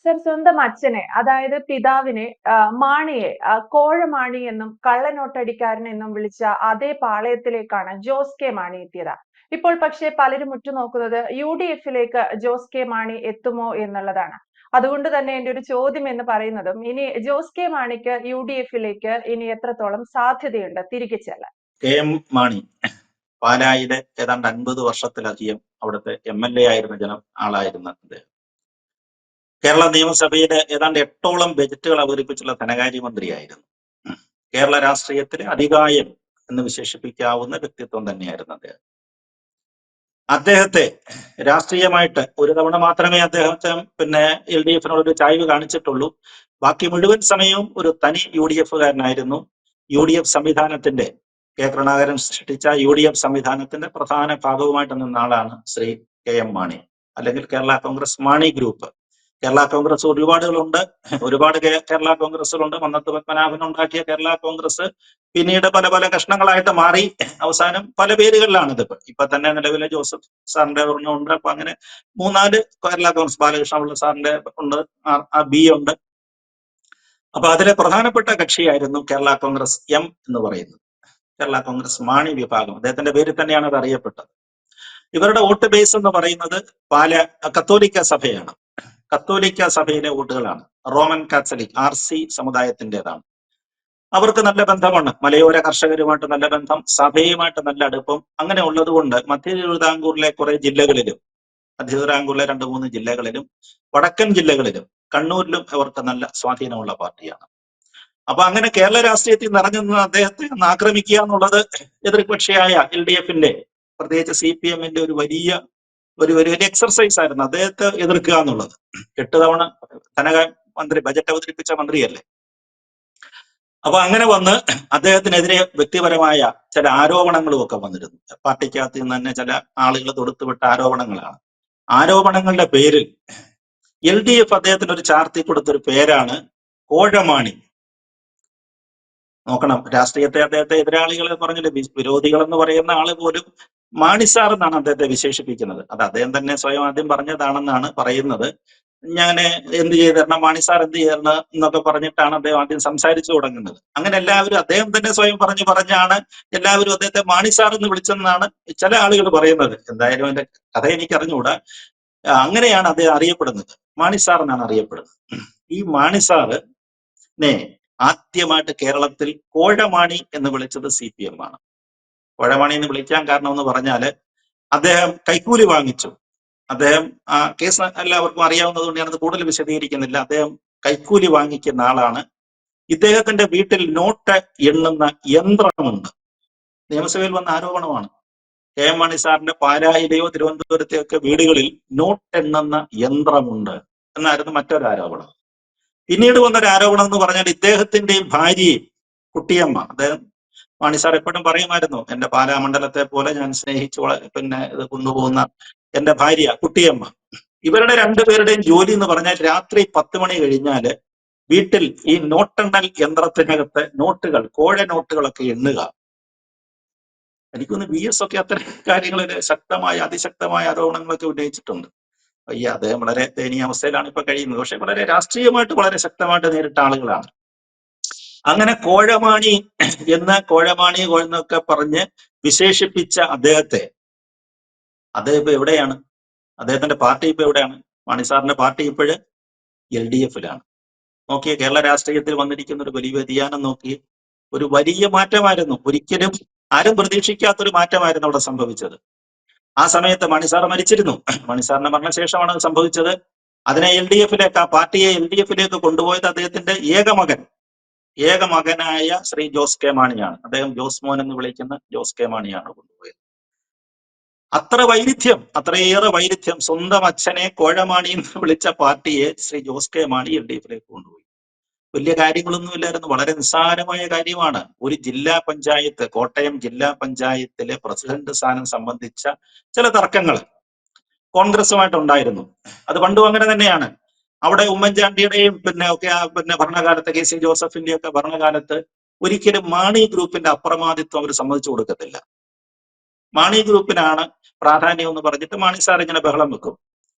Sir സ്വന്തം അച്ഛനെ അതായത് പിതാവിനെ മാണിയെ കോഴമാണി എന്നും കള്ളനോട്ടടിക്കാരൻ എന്നും വിളിച്ച അതേ പാളയത്തിലേക്കാണ് ജോസ് കെ മാണി എത്തിയത്. ഇപ്പോൾ പക്ഷേ പലരും ഉറ്റുനോക്കുന്നത് UDF-ലേക്ക് ജോസ് കെ മാണി എത്തുമോ എന്നുള്ളതാണ്. അതുകൊണ്ട് തന്നെ എന്റെ ഒരു ചോദ്യം എന്ന് പറയുന്നതും ഇനി ജോസ് കെ മാണിക്ക് UDF-ലേക്ക് ഇനി എത്രത്തോളം സാധ്യതയുണ്ട് തിരികെ ചെല്ലാൻ? KM മാണി പാലായിലെ ഏതാണ്ട് 50 വർഷത്തിലധികം അവിടുത്തെ MLA ആയിരുന്ന ആളായിരുന്ന അദ്ദേഹം കേരള നിയമസഭയിലെ ഏതാണ്ട് 8ഓളം ബജറ്റുകൾ അവതരിപ്പിച്ചുള്ള ധനകാര്യമന്ത്രിയായിരുന്നു. കേരള രാഷ്ട്രീയത്തിലെ അതികായൻ എന്ന് വിശേഷിപ്പിക്കാവുന്ന വ്യക്തിത്വം തന്നെയായിരുന്നു അദ്ദേഹത്തെ രാഷ്ട്രീയമായിട്ട് ഒരു തവണ മാത്രമേ അദ്ദേഹത്തെ LDF-നോട് ഒരു ചായ്വ് കാണിച്ചിട്ടുള്ളൂ. ബാക്കി മുഴുവൻ സമയവും ഒരു തനി UDF-കാരനായിരുന്നു. UDF സംവിധാനത്തിന്റെ കരുണാകരൻ സൃഷ്ടിച്ച UDF സംവിധാനത്തിന്റെ പ്രധാന ഭാഗവുമായിട്ട് നിന്ന ആളാണ് ശ്രീ KM മാണി, അല്ലെങ്കിൽ കേരള കോൺഗ്രസ് മാണി ഗ്രൂപ്പ്. കേരള കോൺഗ്രസ് ഒരുപാട് കേരള കോൺഗ്രസുകളുണ്ട്. മന്നത്ത് പത്മനാഭൻ ഉണ്ടാക്കിയ കേരള കോൺഗ്രസ് പിന്നീട് പല പല കഷ്ണങ്ങളായിട്ട് മാറി അവസാനം പല പേരുകളിലാണ് ഇതിപ്പോ. ഇപ്പൊ തന്നെ നിലവിലെ ജോസഫ് സാറിന്റെ ഉണ്ട്. അപ്പൊ അങ്ങനെ 3-4 കേരള കോൺഗ്രസ്, ബാലകൃഷ്ണപിള്ള സാറിന്റെ ഉണ്ട്, ബി ഉണ്ട്. അപ്പൊ അതിലെ പ്രധാനപ്പെട്ട കക്ഷിയായിരുന്നു കേരള കോൺഗ്രസ് M എന്ന് പറയുന്നത്, കേരള കോൺഗ്രസ് മാണി വിഭാഗം. അദ്ദേഹത്തിന്റെ പേരിൽ തന്നെയാണ് അത് അറിയപ്പെട്ടത്. ഇവരുടെ വോട്ട് ബേസ് എന്ന് പറയുന്നത് കത്തോലിക്ക സഭയാണ്. കത്തോലിക്ക സഭയിലെ വോട്ടുകളാണ്. റോമൻ കാത്തലിക് RC സമുദായത്തിൻ്റെതാണ്. അവർക്ക് നല്ല ബന്ധമാണ്, മലയോര കർഷകരുമായിട്ട് നല്ല ബന്ധം, സഭയുമായിട്ട് നല്ല അടുപ്പം. അങ്ങനെ ഉള്ളതുകൊണ്ട് മധ്യ തിരുവിതാംകൂറിലെ കുറെ ജില്ലകളിലും, മധ്യ തിരുവിതാംകൂറിലെ 2-3 ജില്ലകളിലും, വടക്കൻ ജില്ലകളിലും, കണ്ണൂരിലും അവർക്ക് നല്ല സ്വാധീനമുള്ള പാർട്ടിയാണ്. അപ്പൊ അങ്ങനെ കേരള രാഷ്ട്രീയത്തിൽ നിറഞ്ഞു നിന്ന് അദ്ദേഹത്തെ ആക്രമിക്കുക എന്നുള്ളത് എതിർകക്ഷിയായ LDF-ന്റെ, പ്രത്യേകിച്ച് CPM-ന്റെ ഒരു വലിയ എക്സർസൈസ് ആയിരുന്നു അദ്ദേഹത്തെ എതിർക്കുക എന്നുള്ളത്. 8 തവണ ധനമന്ത്രി, ബജറ്റ് അവതരിപ്പിച്ച മന്ത്രിയല്ലേ. അപ്പൊ അങ്ങനെ വന്ന് അദ്ദേഹത്തിനെതിരെ വ്യക്തിപരമായ ചില ആരോപണങ്ങളും ഒക്കെ വന്നിരുന്നു. പാർട്ടിക്കകത്ത് നിന്ന് തന്നെ ചില ആളുകൾ തൊടുത്തുവിട്ട ആരോപണങ്ങളാണ്. ആരോപണങ്ങളുടെ പേരിൽ LDF അദ്ദേഹത്തിന് ഒരു ചാർത്തി കൊടുത്തൊരു പേരാണ് കോഴമാണി. നോക്കണം, രാഷ്ട്രീയത്തെ അദ്ദേഹത്തെ എതിരാളികളെ പറഞ്ഞില്ല, വിരോധികൾ എന്ന് പറയുന്ന ആള് പോലും മാണി സാർ എന്നാണ് അദ്ദേഹത്തെ വിശേഷിപ്പിക്കുന്നത്. അത് അദ്ദേഹം തന്നെ സ്വയം ആദ്യം പറഞ്ഞതാണെന്നാണ് പറയുന്നത്. ഞാൻ എന്ത് ചെയ്തിരണം, മാണി സാർ എന്ത് ചെയ്തിരണം എന്നൊക്കെ പറഞ്ഞിട്ടാണ് അദ്ദേഹം ആദ്യം സംസാരിച്ചു തുടങ്ങുന്നത്. അങ്ങനെ എല്ലാവരും അദ്ദേഹം തന്നെ സ്വയം പറഞ്ഞാണ് എല്ലാവരും അദ്ദേഹത്തെ മാണി സാർ എന്ന് വിളിച്ചെന്നാണ് ചില ആളുകൾ പറയുന്നത്. എന്തായാലും എന്റെ കഥ എനിക്ക് അറിഞ്ഞുകൂടാ. അങ്ങനെയാണ് അദ്ദേഹം അറിയപ്പെടുന്നത്, മാണി സാർ എന്നാണ് അറിയപ്പെടുന്നത്. ഈ മാണി സാറിനെ ആദ്യമായിട്ട് കേരളത്തിൽ കോഴമാണി എന്ന് വിളിച്ചത് CPM ആണ്. കോഴമാണി എന്ന് വിളിക്കാൻ കാരണം എന്ന് പറഞ്ഞാല് അദ്ദേഹം കൈക്കൂലി വാങ്ങിച്ചു. അദ്ദേഹം ആ കേസ് എല്ലാവർക്കും അറിയാവുന്നതുകൊണ്ട് ഞാനത് കൂടുതൽ വിശദീകരിക്കുന്നില്ല. അദ്ദേഹം കൈക്കൂലി വാങ്ങിക്കുന്ന ആളാണ്. ഇദ്ദേഹത്തിന്റെ വീട്ടിൽ നോട്ട് എണ്ണുന്ന യന്ത്രമുണ്ട്. നിയമസഭയിൽ വന്ന ആരോപണമാണ്. KM മാണി സാറിന്റെ പാലായിലെയോ തിരുവനന്തപുരത്തെയോ ഒക്കെ വീടുകളിൽ നോട്ട് എണ്ണുന്ന യന്ത്രമുണ്ട് എന്നായിരുന്നു മറ്റൊരു ആരോപണം. പിന്നീട് വന്നൊരു ആരോപണം എന്ന് പറഞ്ഞാൽ ഇദ്ദേഹത്തിന്റെയും ഭാര്യയും കുട്ടിയമ്മ, അദ്ദേഹം മാണി സാർ എപ്പോഴും പറയുമായിരുന്നു, എന്റെ പാലാ മണ്ഡലത്തെ പോലെ ഞാൻ സ്നേഹിച്ചു ഇത് കൊണ്ടുപോകുന്ന എന്റെ ഭാര്യ കുട്ടിയമ്മ, ഇവരുടെ 2 പേരുടെയും ജോലി എന്ന് പറഞ്ഞാൽ രാത്രി 10 മണി കഴിഞ്ഞാല് വീട്ടിൽ ഈ നോട്ടെണ്ണൽ യന്ത്രത്തിനകത്ത് നോട്ടുകൾ, കോഴ നോട്ടുകളൊക്കെ എണ്ണുക. എനിക്കൊന്ന് VS ഒക്കെ അത്തരം കാര്യങ്ങളിൽ അതിശക്തമായ ആരോപണങ്ങളൊക്കെ ഉന്നയിച്ചിട്ടുണ്ട്. അദ്ദേഹം വളരെ ദയനീയാവസ്ഥയിലാണ് ഇപ്പൊ കഴിയുന്നത്. പക്ഷെ വളരെ രാഷ്ട്രീയമായിട്ട് വളരെ ശക്തമായിട്ട് നേരിട്ട ആളുകളാണ്. അങ്ങനെ കോഴമാണി എന്നൊക്കെ പറഞ്ഞ് വിശേഷിപ്പിച്ച അദ്ദേഹം ഇപ്പൊ എവിടെയാണ്? അദ്ദേഹത്തിന്റെ പാർട്ടി ഇപ്പൊ എവിടെയാണ്? മാണി സാറിന്റെ പാർട്ടി ഇപ്പോഴ് LDF-ലാണ്. നോക്കിയ കേരള രാഷ്ട്രീയത്തിൽ വന്നിരിക്കുന്ന ഒരു വലിയ വ്യതിയാനം നോക്കി, ഒരു വലിയ മാറ്റമായിരുന്നു. ഒരിക്കലും ആരും പ്രതീക്ഷിക്കാത്തൊരു മാറ്റമായിരുന്നു അവിടെ സംഭവിച്ചത്. ആ സമയത്ത് മാണി സാർ മരിച്ചിരുന്നു. മാണി സാറിന്റെ മരണശേഷമാണ് അത് സംഭവിച്ചത്. അതിനെ LDF-ലേക്ക്, ആ പാർട്ടിയെ LDF-ലേക്ക് കൊണ്ടുപോയത് അദ്ദേഹത്തിന്റെ ഏകമകനായ ശ്രീ ജോസ് കെ മാണിയാണ്. അദ്ദേഹം ജോസ് മോൻ എന്ന് വിളിക്കുന്ന ജോസ് കെ മാണിയാണ് കൊണ്ടുപോയത്. അത്രയേറെ വൈരുദ്ധ്യം, സ്വന്തം അച്ഛനെ കോഴമാണി എന്ന് വിളിച്ച പാർട്ടിയെ ശ്രീ ജോസ് കെ മാണി LDF-ലേക്ക് കൊണ്ടുപോയി. വലിയ കാര്യങ്ങളൊന്നുമില്ലായിരുന്നു, വളരെ നിസ്സാരമായ കാര്യമാണ്. ഒരു ജില്ലാ പഞ്ചായത്ത്, കോട്ടയം ജില്ലാ പഞ്ചായത്തിലെ പ്രസിഡന്റ് സ്ഥാനം സംബന്ധിച്ച ചില തർക്കങ്ങൾ കോൺഗ്രസുമായിട്ട് ഉണ്ടായിരുന്നു. അത് പണ്ടും അങ്ങനെ തന്നെയാണ്. അവിടെ ഉമ്മൻചാണ്ടിയുടെയും ഭരണകാലത്ത്, KC ജോസഫിന്റെയും ഒക്കെ ഭരണകാലത്ത് ഒരിക്കലും മാണി ഗ്രൂപ്പിന്റെ അപ്രമാദിത്വം അവർ സമ്മതിച്ചു കൊടുക്കത്തില്ല. മാണി ഗ്രൂപ്പിനാണ് പ്രാധാന്യം എന്ന് പറഞ്ഞിട്ട് മാണി സാർ ഇങ്ങനെ ബഹളം വെക്കും.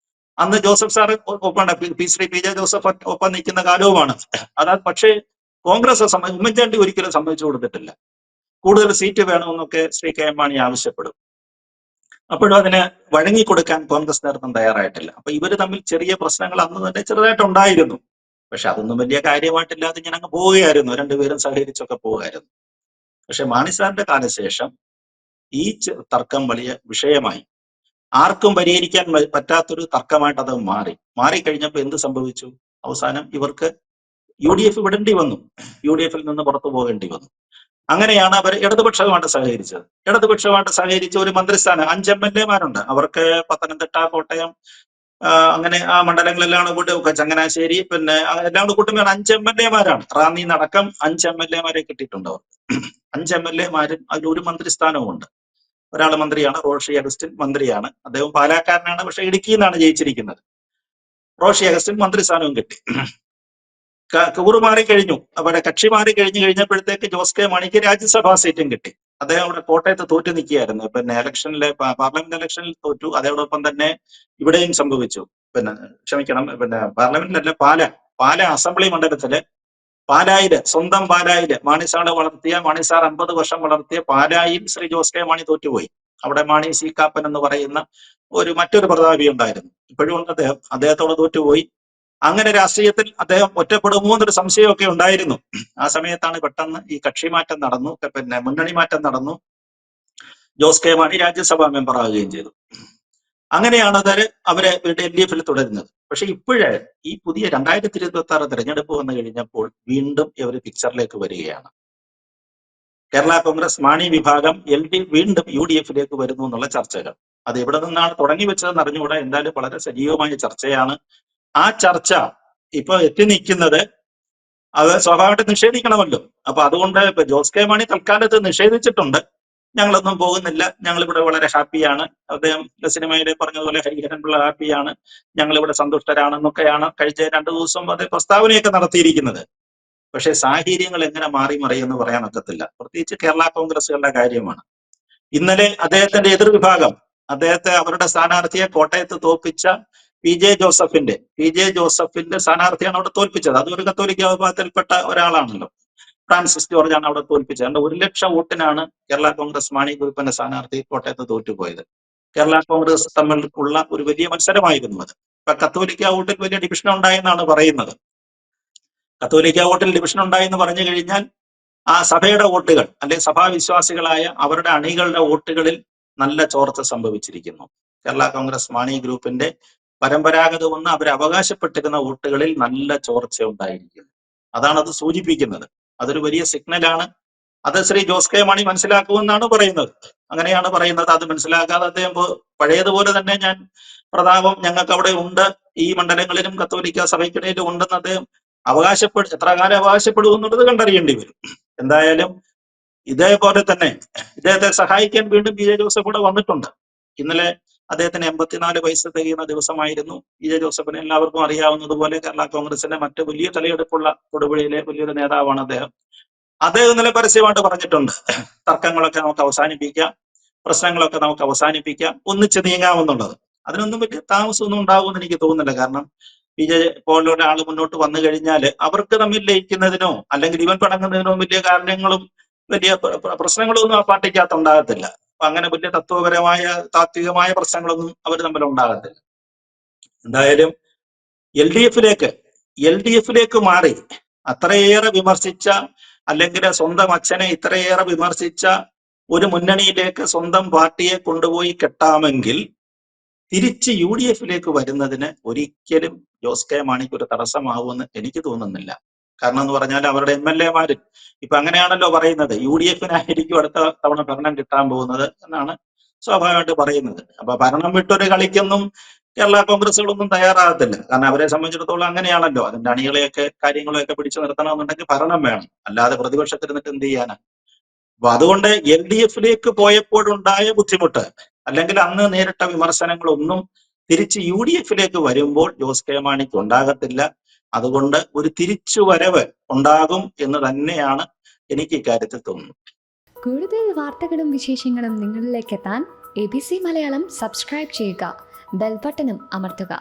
അന്ന് ജോസഫ് സാറ് ഒപ്പം ശ്രീ പി ജെ ജോസഫ് ഒപ്പം നിൽക്കുന്ന കാലവുമാണ്. പക്ഷേ കോൺഗ്രസ് ഉമ്മൻചാണ്ടി ഒരിക്കലും സമ്മതിച്ചു കൊടുത്തിട്ടില്ല. കൂടുതൽ സീറ്റ് വേണമെന്നൊക്കെ ശ്രീ കെ എം മാണി ആവശ്യപ്പെടും. അപ്പോഴും അതിന് വഴങ്ങിക്കൊടുക്കാൻ കോൺഗ്രസ് നേതൃത്വം തയ്യാറായിട്ടില്ല. അപ്പൊ ഇവര് തമ്മിൽ ചെറിയ പ്രശ്നങ്ങൾ അന്ന് തന്നെ ചെറുതായിട്ടുണ്ടായിരുന്നു. പക്ഷെ അതൊന്നും വലിയ കാര്യമായിട്ടില്ലാതെ ഇങ്ങനെ അങ്ങ് പോവുകയായിരുന്നു. രണ്ടുപേരും സഹകരിച്ചൊക്കെ പോവുകയായിരുന്നു. പക്ഷെ മാണി സാറിന്റെ കാലശേഷം ഈ തർക്കം വലിയ വിഷയമായി. ആർക്കും പരിഹരിക്കാൻ പറ്റാത്തൊരു തർക്കമായിട്ട് അത് മാറിക്കഴിഞ്ഞപ്പോൾ എന്ത് സംഭവിച്ചു? അവസാനം ഇവർക്ക് UDF വിടേണ്ടി വന്നു. UDF-ൽ നിന്ന് പുറത്തു പോകേണ്ടി വന്നു. അങ്ങനെയാണ് അവർ ഇടതുപക്ഷവുമായിട്ട് സഹകരിച്ച ഒരു മന്ത്രിസ്ഥാനം 5 MLA-മാരുണ്ട്. അവർക്ക് പത്തനംതിട്ട, കോട്ടയം, അങ്ങനെ ആ മണ്ഡലങ്ങളെല്ലാം കൂട്ടി ചങ്ങനാശ്ശേരി, പിന്നെ എല്ലാം കൂടെ കൂട്ടുമ്പോൾ 5 MLA-മാരാണ്. റാന്നിന്നടക്കം 5 MLA-മാരെ കിട്ടിയിട്ടുണ്ട് അവർ. 5 MLA-മാരും അതിലൊരു മന്ത്രിസ്ഥാനവും ഉണ്ട്. ഒരാൾ മന്ത്രിയാണ്, റോഷി അഗസ്റ്റിൻ മന്ത്രിയാണ്. അദ്ദേഹം പാലാക്കാരനാണ്, പക്ഷെ ഇടുക്കിയിൽ നിന്നാണ് ജയിച്ചിരിക്കുന്നത്. റോഷി അഗസ്റ്റിൻ മന്ത്രിസ്ഥാനവും കിട്ടി. കൂറ് മാറിക്കഴിഞ്ഞു, അവിടെ കക്ഷി കഴിഞ്ഞപ്പോഴത്തേക്ക് ജോസ് കെ മാണിക്ക് രാജ്യസഭാ സീറ്റും കിട്ടി. അദ്ദേഹം അവിടെ കോട്ടയത്ത് തോറ്റു നിൽക്കുകയായിരുന്നു. പിന്നെ പാർലമെന്റ് ഇലക്ഷനിൽ തോറ്റു. അതോടൊപ്പം തന്നെ ഇവിടെയും സംഭവിച്ചു. പാർലമെന്റിലല്ല, പാല അസംബ്ലി മണ്ഡലത്തില് സ്വന്തം പാലായില് മാണി സാർ 50 വർഷം വളർത്തിയ പാലായിൽ ശ്രീ ജോസ് കെ മാണി തോറ്റുപോയി. അവിടെ മാണി സി കാപ്പൻ എന്ന് പറയുന്ന മറ്റൊരു പ്രതാപി ഉണ്ടായിരുന്നു. ഇപ്പോഴും ഉണ്ട് അദ്ദേഹത്തോട് തോറ്റുപോയി. അങ്ങനെ രാഷ്ട്രീയത്തിൽ അദ്ദേഹം ഒറ്റപ്പെടുമോ എന്നൊരു സംശയമൊക്കെ ഉണ്ടായിരുന്നു. ആ സമയത്താണ് പെട്ടെന്ന് ഈ കക്ഷിമാറ്റം നടന്നു, മുന്നണി മാറ്റം നടന്നു. ജോസ് കെ മാണി രാജ്യസഭാ മെമ്പർ ആവുകയും ചെയ്തു. അങ്ങനെയാണ് അവര് LDF-ൽ തുടരുന്നത്. പക്ഷെ ഇപ്പോഴേ ഈ പുതിയ 2026 തെരഞ്ഞെടുപ്പ് വന്നു കഴിഞ്ഞപ്പോൾ വീണ്ടും ഇവർ പിക്ചറിലേക്ക് വരികയാണ്. കേരള കോൺഗ്രസ് മാണി വിഭാഗം വീണ്ടും UDF-ലേക്ക് വരുന്നു എന്നുള്ള ചർച്ചകൾ. അത് എവിടെ നിന്നാണ് തുടങ്ങി വെച്ചതെന്ന് അറിഞ്ഞുകൂടാ. എന്തായാലും വളരെ സജീവമായ ചർച്ചയാണ്. ആ ചർച്ച ഇപ്പൊ എത്തി നിൽക്കുന്നത് അത് സ്വാഭാവികമായിട്ട് നിഷേധിക്കണമല്ലോ. അപ്പൊ അതുകൊണ്ട് ഇപ്പൊ ജോസ് കെ മാണി തൽക്കാലത്ത് നിഷേധിച്ചിട്ടുണ്ട്. ഞങ്ങളൊന്നും പോകുന്നില്ല, ഞങ്ങളിവിടെ വളരെ ഹാപ്പിയാണ്. അദ്ദേഹം സിനിമയിൽ പറഞ്ഞതുപോലെ ഹരിഹരൻ പിള്ള ഹാപ്പിയാണ്, ഞങ്ങളിവിടെ സന്തുഷ്ടരാണെന്നൊക്കെയാണ് കഴിഞ്ഞ 2 ദിവസം അത് പ്രസ്താവനയൊക്കെ നടത്തിയിരിക്കുന്നത്. പക്ഷെ സാഹചര്യങ്ങൾ എങ്ങനെ മാറി മറിയെന്ന് പറയാനൊക്കത്തില്ല. പ്രത്യേകിച്ച് കേരള കോൺഗ്രസുകളുടെ കാര്യമാണ്. ഇന്നലെ അദ്ദേഹത്തിന്റെ എതിർവിഭാഗം അവരുടെ സ്ഥാനാർത്ഥിയെ കോട്ടയത്ത് തോൽപ്പിച്ച പി ജെ ജോസഫിന്റെ സ്ഥാനാർത്ഥിയാണ് അവിടെ തോൽപ്പിച്ചത്. അതൊരു കത്തോലിക്ക വിഭാഗത്തിൽപ്പെട്ട ഒരാളാണല്ലോ. ഫ്രാൻസിസ് ജോർജാണ് അവിടെ തോൽപ്പിച്ചത്. 1 ലക്ഷം വോട്ടിനാണ് കേരള കോൺഗ്രസ് മാണി ഗ്രൂപ്പിന്റെ സ്ഥാനാർത്ഥി കോട്ടയത്ത് തോറ്റുപോയത്. കേരള കോൺഗ്രസ് തമ്മിൽ ഉള്ള ഒരു വലിയ മത്സരമായിരുന്നു അത്. ഇപ്പൊ കത്തോലിക്ക വോട്ടിൽ വലിയ ഡിവിഷൻ ഉണ്ടായെന്നാണ് പറയുന്നത്. കത്തോലിക്ക വോട്ടിൽ ഡിവിഷൻ ഉണ്ടായെന്ന് പറഞ്ഞു കഴിഞ്ഞാൽ ആ സഭയുടെ വോട്ടുകൾ, അല്ലെങ്കിൽ സഭാവിശ്വാസികളായ അവരുടെ അണികളുടെ വോട്ടുകളിൽ നല്ല ചോർച്ച സംഭവിച്ചിരിക്കുന്നു. കേരള കോൺഗ്രസ് മാണി ഗ്രൂപ്പിന്റെ പരമ്പരാഗതമെന്ന് അവർ അവകാശപ്പെട്ടിരുന്ന വോട്ടുകളിൽ നല്ല ചോർച്ച ഉണ്ടായിരിക്കുന്നു. അതാണ് അത് സൂചിപ്പിക്കുന്നത്. അതൊരു വലിയ സിഗ്നലാണ്. അത് ശ്രീ ജോസ് കെ മാണി മനസ്സിലാക്കുമെന്നാണ് പറയുന്നത്. അങ്ങനെയാണ് പറയുന്നത്. അത് മനസ്സിലാക്കാതെ അദ്ദേഹം പഴയതുപോലെ തന്നെ പ്രതാപം ഞങ്ങൾക്ക് അവിടെ ഉണ്ട്, ഈ മണ്ഡലങ്ങളിലും കത്തോലിക്ക സഭയ്ക്കിടയിലും ഉണ്ടെന്ന് അദ്ദേഹം എത്ര കാലം അവകാശപ്പെടും എന്നുള്ളത് കണ്ടറിയേണ്ടി വരും. എന്തായാലും ഇതേപോലെ തന്നെ ഇദ്ദേഹത്തെ സഹായിക്കാൻ വീണ്ടും പി ജെ ജോസഫ് കൂടെ വന്നിട്ടുണ്ട്. ഇന്നലെ അദ്ദേഹത്തിന് 84 വയസ്സ് തികയുന്ന ദിവസമായിരുന്നു. പി ജെ ജോസഫിനെ എല്ലാവർക്കും അറിയാവുന്നതുപോലെ കേരള കോൺഗ്രസിന്റെ മറ്റ് വലിയ തലയെടുപ്പുള്ള തൊടുപുഴയിലെ വലിയൊരു നേതാവാണ് അദ്ദേഹം. ഇന്നലെ പരസ്യമായിട്ട് പറഞ്ഞിട്ടുണ്ട്, തർക്കങ്ങളൊക്കെ നമുക്ക് അവസാനിപ്പിക്കാം, പ്രശ്നങ്ങളൊക്കെ നമുക്ക് അവസാനിപ്പിക്കാം, ഒന്നിച്ച് നീങ്ങാമെന്നുള്ളത്. അതിനൊന്നും വലിയ താമസമൊന്നും ഉണ്ടാകുമെന്ന് എനിക്ക് തോന്നുന്നില്ല. കാരണം പി ജെ പോലുള്ള ആൾ മുന്നോട്ട് വന്നു കഴിഞ്ഞാൽ അവർക്ക് തമ്മിൽ ലയിക്കുന്നതിനോ അല്ലെങ്കിൽ ഇവൻ പടങ്ങുന്നതിനോ വലിയ കാരണങ്ങളും വലിയ പ്രശ്നങ്ങളൊന്നും ആ പാർട്ടിക്കകത്ത് ഉണ്ടാകത്തില്ല. അപ്പൊ അങ്ങനെ വലിയ തത്വപരമായ താത്വികമായ പ്രശ്നങ്ങളൊന്നും അവർ തമ്മിൽ ഉണ്ടാകത്തില്ല. എന്തായാലും എൽ ഡി എഫിലേക്ക് മാറി അത്രയേറെ വിമർശിച്ച, അല്ലെങ്കിൽ സ്വന്തം അച്ഛനെ ഇത്രയേറെ വിമർശിച്ച ഒരു മുന്നണിയിലേക്ക് സ്വന്തം പാർട്ടിയെ കൊണ്ടുപോയി കെട്ടാമെങ്കിൽ തിരിച്ച് UDF-ലേക്ക് വരുന്നതിന് ഒരിക്കലും ജോസ് കെ മാണിക്ക് ഒരു തടസ്സമാവുമെന്ന് എനിക്ക് തോന്നുന്നില്ല. കാരണം എന്ന് പറഞ്ഞാൽ അവരുടെ MLA-മാര് ഇപ്പൊ അങ്ങനെയാണല്ലോ പറയുന്നത്, UDF-നായിരിക്കും അടുത്ത തവണ ഭരണം കിട്ടാൻ പോകുന്നത് എന്നാണ് സ്വാഭാവികമായിട്ട് പറയുന്നത്. അപ്പൊ ഭരണം വിട്ടൊരു കളിക്കൊന്നും കേരള കോൺഗ്രസുകളൊന്നും തയ്യാറാകത്തില്ല. കാരണം അവരെ സംബന്ധിച്ചിടത്തോളം അങ്ങനെയാണല്ലോ, അതിന്റെ അണികളെയൊക്കെ കാര്യങ്ങളെയൊക്കെ പിടിച്ചു നിർത്തണമെന്നുണ്ടെങ്കിൽ ഭരണം വേണം, അല്ലാതെ പ്രതിപക്ഷത്തിരുന്നിട്ട് എന്ത് ചെയ്യാനാ. അപ്പൊ അതുകൊണ്ട് LDF-ലേക്ക് പോയപ്പോഴുണ്ടായ ബുദ്ധിമുട്ട്, അല്ലെങ്കിൽ അന്ന് നേരിട്ട വിമർശനങ്ങളൊന്നും തിരിച്ച് UDF-ലേക്ക് വരുമ്പോൾ ജോസ് കെ മാണിക്ക് ഉണ്ടാകത്തില്ല. അതുകൊണ്ട് ഒരു തിരിച്ചുവരവ് ഉണ്ടാകും എന്ന് തന്നെയാണ് എനിക്ക് ഇക്കാര്യത്തിൽ തോന്നുന്നത്. കൂടുതൽ വാർത്തകളും വിശേഷങ്ങളും നിങ്ങളിലേക്ക് എത്താൻ ABC മലയാളം സബ്സ്ക്രൈബ് ചെയ്യുക, ബെൽ ബട്ടണും അമർത്തുക.